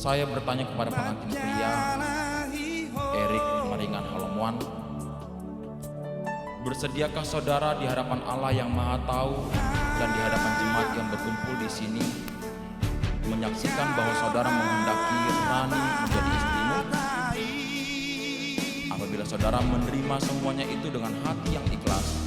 Saya bertanya kepada pengantin pria, Erik Maringan Holomuan, bersediakah saudara di hadapan Allah yang Maha Tahu dan di hadapan jemaat yang berkumpul di sini menyaksikan bahwa saudara menghendaki Rani menjadi istrimu? Apabila saudara menerima semuanya itu dengan hati yang ikhlas,